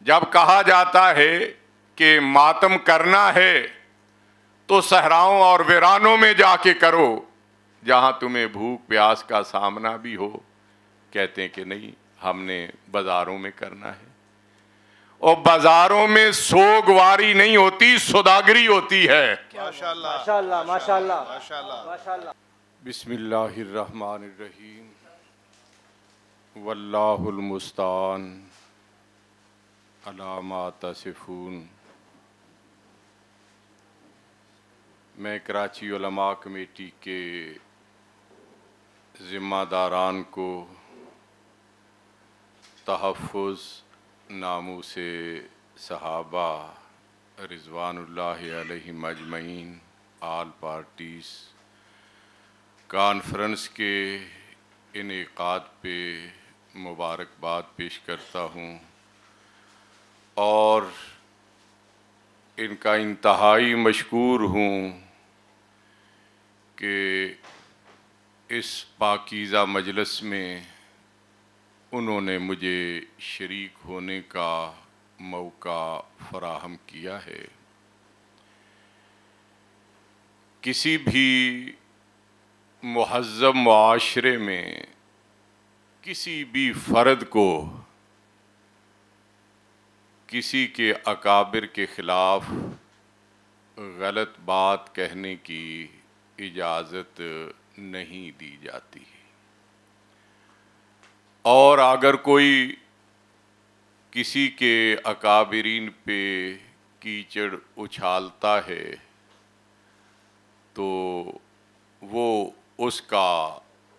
जब कहा जाता है कि मातम करना है तो सहराओं और वीरानों में जाके करो, जहां तुम्हें भूख प्यास का सामना भी हो। कहते हैं कि नहीं, हमने बाजारों में करना है। और बाजारों में सोगवारी नहीं होती, सौदागरी होती है। माशाअल्लाह माशाअल्लाह माशाअल्लाह माशाअल्लाह माशाअल्लाह। बिस्मिल्लाहिर्रहमानिर्रहीम। वल्लाहुल मुस्तान अला मा तसिफून। मैं कराची उलमा कमेटी के ज़िम्मेदारान को तहफ़्फ़ुज़ नामूसे सहाबा रिज़वानुल्लाहि अलैहिम अजमईन आल पार्टीज़ कॉन्फ्रेंस के इनेकाद पे मुबारकबाद पेश करता हूँ और इनका इंतहाई मशकूर हूँ कि इस पाकीज़ा मजलिस में उन्होंने मुझे शरीक होने का मौका फराहम किया है। किसी भी मुहज़्ज़ब मुआशरे में किसी भी फ़र्द को किसी के अकाबिर के ख़िलाफ़ गलत बात कहने की इजाज़त नहीं दी जाती। और अगर कोई किसी के अकाबिरीन पे कीचड़ उछालता है तो वो उसका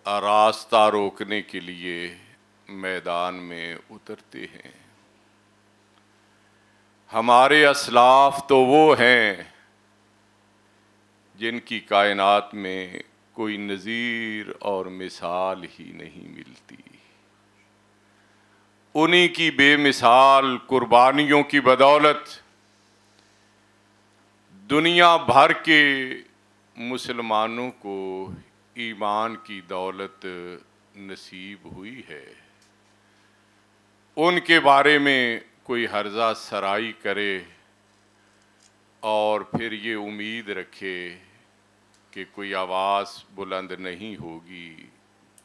रास्ता रोकने के लिए मैदान में उतरते हैं। हमारे असलाफ तो वो हैं जिनकी कायनात में कोई नज़ीर और मिसाल ही नहीं मिलती। उन्हीं की बेमिसाल कुर्बानियों की बदौलत दुनिया भर के मुसलमानों को ईमान की दौलत नसीब हुई है। उनके बारे में कोई हर्जा सराई करे और फिर ये उम्मीद रखे कि कोई आवाज़ बुलंद नहीं होगी,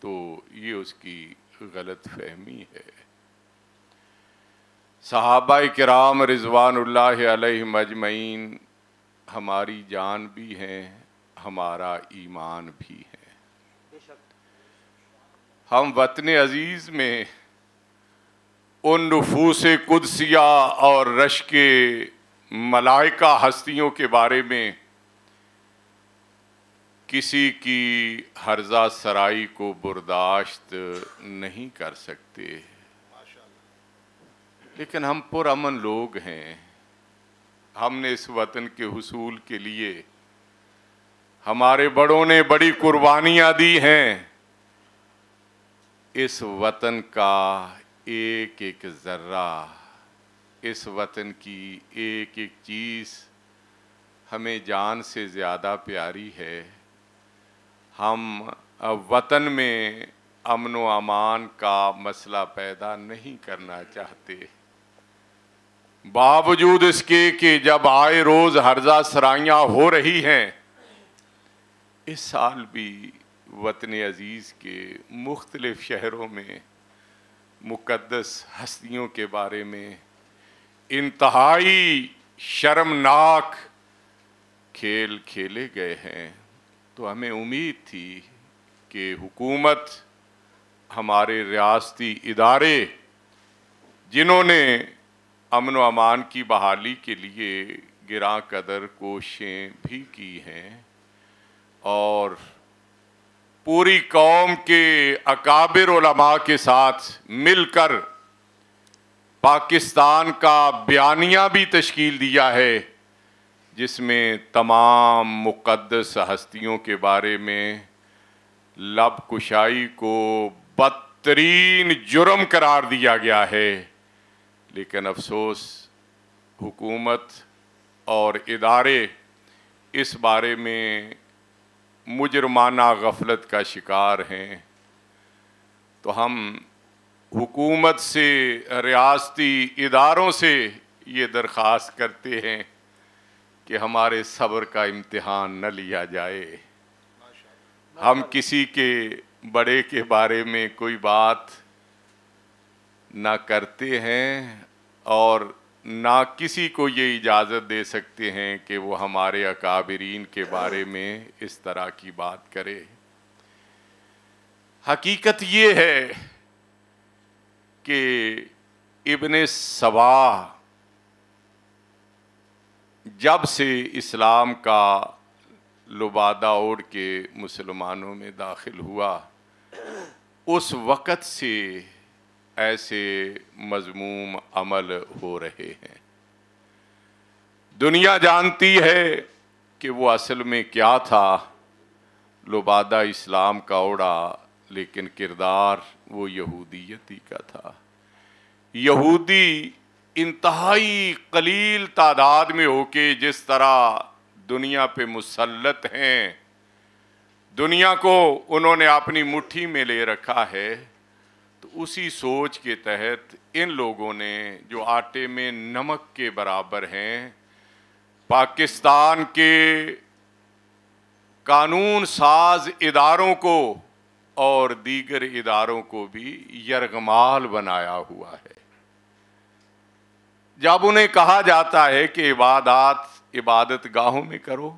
तो ये उसकी गलत फहमी है। सहाबाए किराम रिज़वानुल्लाहि अलैहिम अजमईन हमारी जान भी हैं, हमारा ईमान भी है। हम वतन अजीज़ में उन नुफूसे कुदसिया और रश के मलाइका हस्तियों के बारे में किसी की हर्जा सराई को बर्दाश्त नहीं कर सकते। लेकिन हम पुरअमन लोग हैं। हमने इस वतन के हुसूल के लिए हमारे बड़ों ने बड़ी कुर्बानियाँ दी हैं। इस वतन का एक एक ज़र्रा, इस वतन की एक एक चीज़ हमें जान से ज़्यादा प्यारी है। हम वतन में अमन व अमान का मसला पैदा नहीं करना चाहते। बावजूद इसके कि जब आए रोज़ हर्जा सराइयाँ हो रही हैं, इस साल भी वतन अजीज़ के मुख्तलिफ़ शहरों में मुक़द्दस हस्तियों के बारे में इंतहाई शर्मनाक खेल खेले गए हैं। तो हमें उम्मीद थी कि हुकूमत, हमारे रियासती इदारे जिन्होंने अमन व अमान की बहाली के लिए गिरां कदर कोशिशें भी की हैं और पूरी कौम के अकाबिर उलमा के साथ मिलकर पाकिस्तान का बयानिया भी तश्कील दिया है, जिसमें तमाम मुक़द्दस हस्तियों के बारे में लब कुशाई को बदतरीन जुर्म करार दिया गया है। लेकिन अफसोस हुकूमत और इदारे इस बारे में मुजरमाना गफलत का शिकार हैं। तो हम हुकूमत से, रियासती इदारों से ये दरख्वास्त करते हैं कि हमारे सब्र का इम्तिहान न लिया जाए। हम किसी के बड़े के बारे में कोई बात ना करते हैं और ना किसी को ये इजाज़त दे सकते हैं कि वो हमारे अकाबिरीन के बारे में इस तरह की बात करे। हकीकत ये है कि इब्ने सबा जब से इस्लाम का लुबादा ओढ़ के मुसलमानों में दाखिल हुआ, उस वक़्त से ऐसे मज़मूम अमल हो रहे हैं। दुनिया जानती है कि वो असल में क्या था। लुबादा इस्लाम का ओढ़ा, लेकिन किरदार वो यहूदियत ही का था। यहूदी इंतहाई कलील तादाद में होके जिस तरह दुनिया पे मुसल्लत हैं, दुनिया को उन्होंने अपनी मुट्ठी में ले रखा है, तो उसी सोच के तहत इन लोगों ने जो आटे में नमक के बराबर हैं, पाकिस्तान के कानून साज इदारों को और दीगर इदारों को भी यरगमाल बनाया हुआ है। जब उन्हें कहा जाता है कि इबादत गाहों में करो,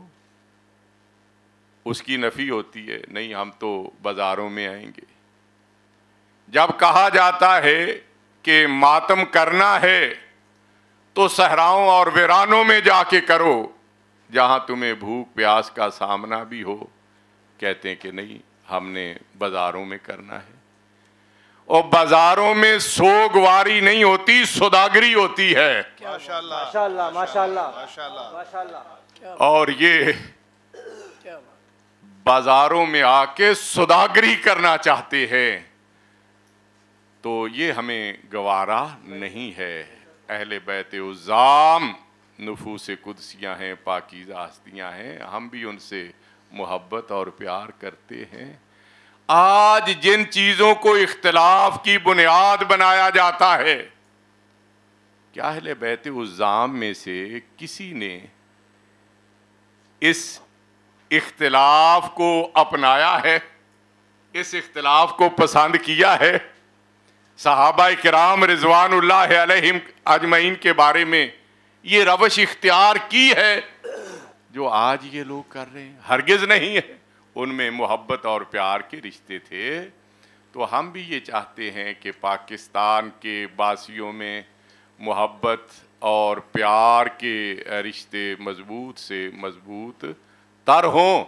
उसकी नफी होती है, नहीं हम तो बाजारों में आएंगे। जब कहा जाता है कि मातम करना है तो सहराओं और वीरानों में जाके करो, जहां तुम्हें भूख प्यास का सामना भी हो, कहते हैं कि नहीं हमने बाजारों में करना है। और बाजारों में सोगवारी नहीं होती, सौदागरी होती है। माशाल्लाह माशाल्लाह माशाल्लाह माशाल्लाह। और ये बाजारों में आके सौदागरी करना चाहते हैं, तो ये हमें गवारा नहीं है। अहले बैत उज़्ज़ाम नुफूस कुदसियाँ हैं, पाकीज़ा हस्तियाँ हैं, हम भी उनसे मोहब्बत और प्यार करते हैं। आज जिन चीज़ों को इख्तिलाफ की बुनियाद बनाया जाता है, क्या अहले बैत उज़्ज़ाम में से किसी ने इस इख्तिलाफ को अपनाया है, इस इख्तिलाफ को पसंद किया है? सहाबा किराम रिज़वानुल्लाह अलैहिम अजमईन के बारे में ये रवश इख्तियार की है जो आज ये लोग कर रहे हैं? हरगिज़ नहीं है। उनमें मोहब्बत और प्यार के रिश्ते थे। तो हम भी ये चाहते हैं कि पाकिस्तान के बासियों में मोहब्बत और प्यार के रिश्ते मजबूत से मजबूत तर हों,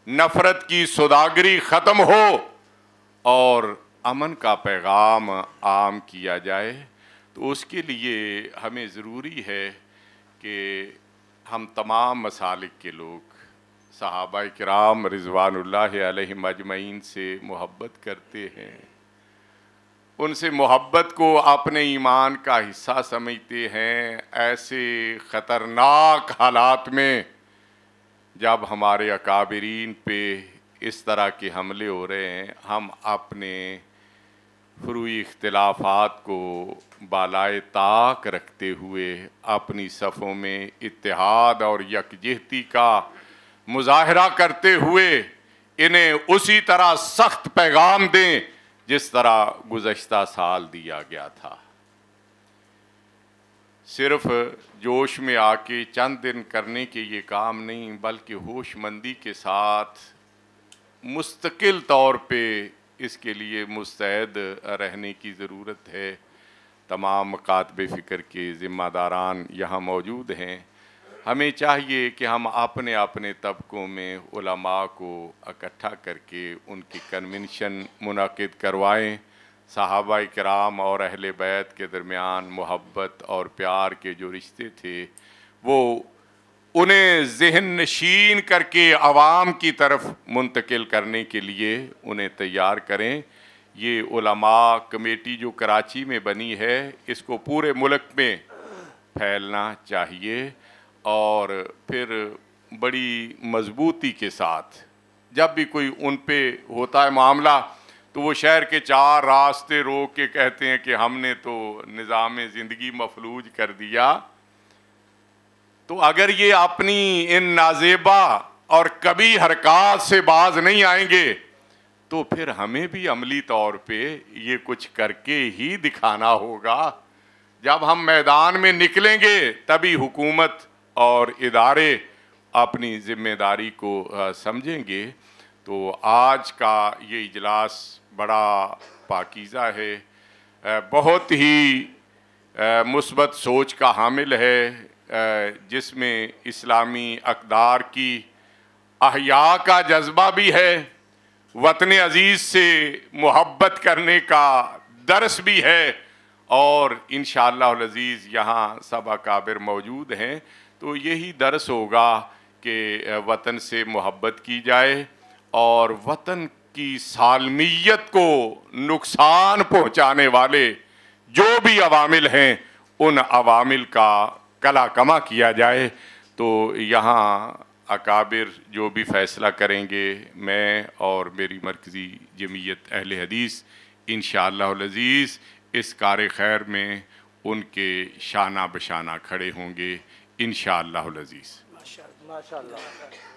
नफ़रत की सौदागरी ख़त्म हो और अमन का पैगाम आम किया जाए। तो उसके लिए हमें ज़रूरी है कि हम तमाम मसालिक के लोग सहाबा किराम रिज़वानुल्लाह अलैहिम अजमईन से मोहब्बत करते हैं, उनसे मोहब्बत को अपने ईमान का हिस्सा समझते हैं। ऐसे ख़तरनाक हालात में जब हमारे अकाबिरीन पे इस तरह के हमले हो रहे हैं, हम अपने फुरूई इख्तिलाफ़ात को बालाए ताक रखते हुए अपनी सफ़ों में इत्तेहाद और यकजहती का मुज़ाहरा करते हुए इन्हें उसी तरह सख्त पैगाम दें जिस तरह गुज़श्ता साल दिया गया था। सिर्फ जोश में आके चंद दिन करने के ये काम नहीं, बल्कि होशमंदी के साथ मुस्तकिल तौर पे इसके लिए मुस्तैद रहने की ज़रूरत है। तमाम मकातब फ़िक्र के ज़िम्मेदारान यहाँ मौजूद हैं। हमें चाहिए कि हम अपने अपने तबकों में उलमा को इकट्ठा करके उनकी कन्वेंशन मुनाकिद करवाएं। सहाबा किराम और अहले बैत के दरमियान मोहब्बत और प्यार के जो रिश्ते थे, वो उन्हें ज़हन नशीन करके आवाम की तरफ मुंतकिल करने के लिए उन्हें तैयार करें। ये उलमा कमेटी जो कराची में बनी है, इसको पूरे मुल्क में फैलना चाहिए और फिर बड़ी मजबूती के साथ जब भी कोई उन पे होता है मामला, तो वो शहर के 4 रास्ते रोक के कहते हैं कि हमने तो निज़ाम ज़िंदगी मफलूज कर दिया। तो अगर ये अपनी इन नाजेबा और कभी हरकत से बाज नहीं आएंगे तो फिर हमें भी अमली तौर पे ये कुछ करके ही दिखाना होगा। जब हम मैदान में निकलेंगे तभी हुकूमत और इदारे अपनी जिम्मेदारी को समझेंगे। तो आज का ये इजलास बड़ा पाकीज़ा है, बहुत ही मुस्बत सोच का हामिल है, जिसमें इस्लामी अक़दार की अहया का जज्बा भी है, वतन अज़ीज़ से मोहब्बत करने का दर्स भी है, और इंशाअल्लाह अज़ीज़ यहाँ सब अकाबिर मौजूद हैं। तो यही दर्स होगा कि वतन से मोहब्बत की जाए और वतन की सालमियत को नुकसान पहुँचाने वाले जो भी अवामिल हैं उन अवामिल का कला कमा किया जाए। तो यहाँ अकाबिर जो भी फ़ैसला करेंगे, मैं और मेरी मरकज़ी जमीयत अहले हदीस इंशाअल्लाह अज़ीज़ इस कार खैर में उनके शाना बशाना खड़े होंगे इंशाअल्लाह अज़ीज़। माशाअल्लाह।